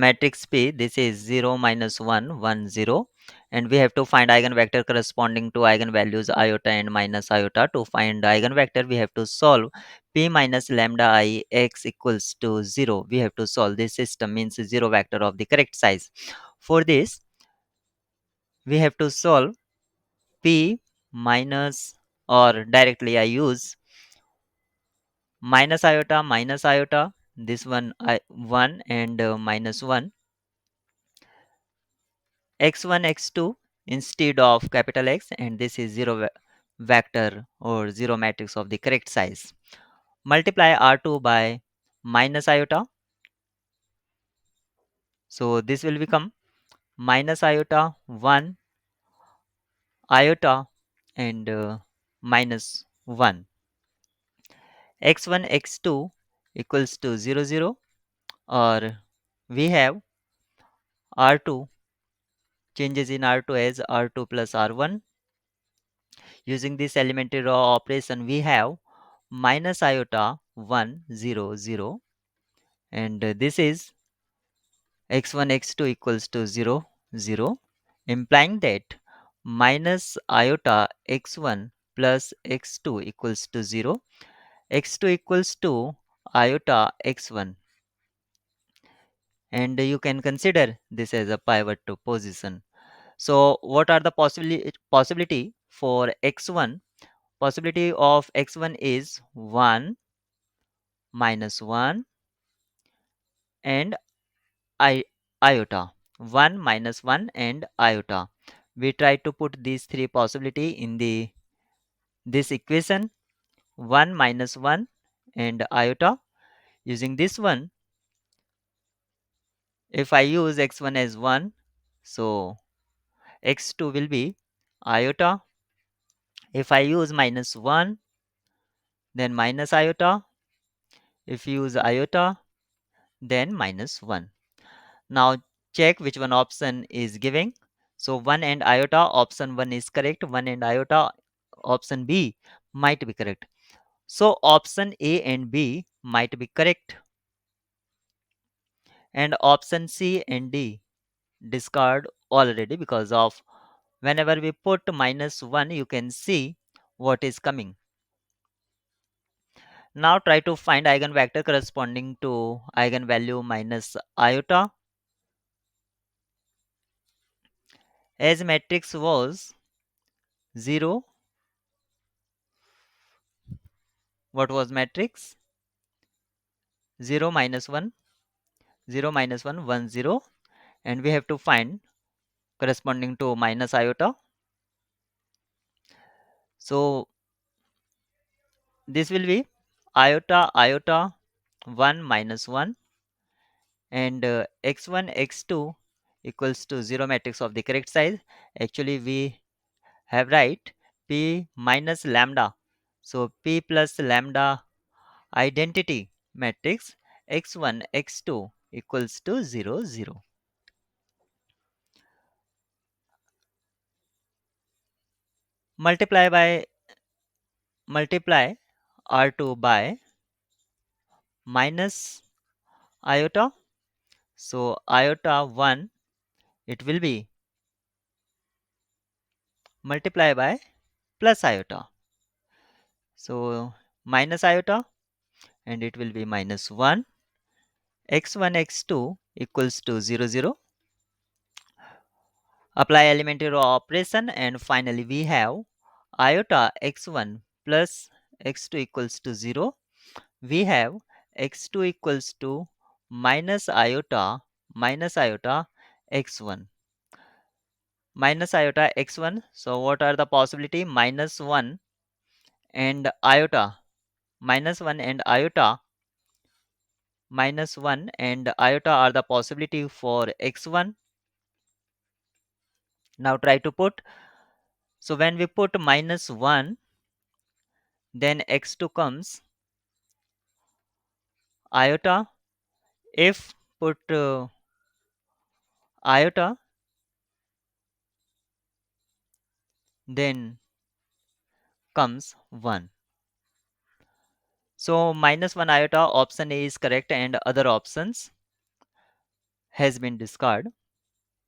matrix P, this is 0, minus 1, 1, 0. And we have to find eigenvector corresponding to eigenvalues iota and minus iota. To find eigenvector, we have to solve P minus lambda I x equals to 0. We have to solve this system, means 0 vector of the correct size. For this, we have to solve P minus, or directly I use minus iota, this one 1 and minus 1, x1 x2 instead of capital X, and this is 0 vector or 0 matrix of the correct size. Multiply r2 by minus iota, so this will become minus iota 1 iota and minus 1. x1 x2 equals to 0 0, or we have r2, changes in r2 as r2 plus r1. Using this elementary row operation, we have minus iota 1 0 0, and this is x1 x2 equals to 0 0, implying that minus iota x1 plus x2 equals to 0, x2 equals to iota x1, and you can consider this as a pivot to position. So what are the possibility for x1? Possibility of x1 is 1, minus 1, and I iota, 1 minus 1 and iota. We try to put these three possibility in the this equation, 1 minus 1 and iota. Using this one, if I use x1 as 1, so x2 will be iota. If I use minus 1, then minus iota. If you use iota, then minus 1. Now check which one option is giving. So 1 and iota, option 1 is correct. 1 and iota, option B might be correct. So option A and B might be correct. And option C and D discard already, because of whenever we put minus 1, you can see what is coming. Now try to find eigenvector corresponding to eigenvalue minus iota. As matrix was 0, what was matrix? 0 minus 1, 0 minus 1, 1 0, and we have to find corresponding to minus iota. So this will be iota iota 1 minus 1, and x1 x2 equals to 0 matrix of the correct size. Actually we have write p minus lambda, so p plus lambda identity matrix x1 x2 equals to 0 0. Multiply r2 by minus iota, so iota 1, it will be multiply by plus iota, so minus iota, and it will be minus 1. x1 x2 equals to 0 0. Apply elementary row operation, and finally we have iota x1 plus x2 equals to 0. We have x2 equals to minus iota x1, minus iota x1. So what are the possibility? Minus 1 and iota, minus 1 and iota, minus 1 and iota are the possibility for x1. Now try to put, so when we put minus 1, then x2 comes iota. If put iota, then comes 1. So minus 1 iota, option A is correct, and other options has been discarded.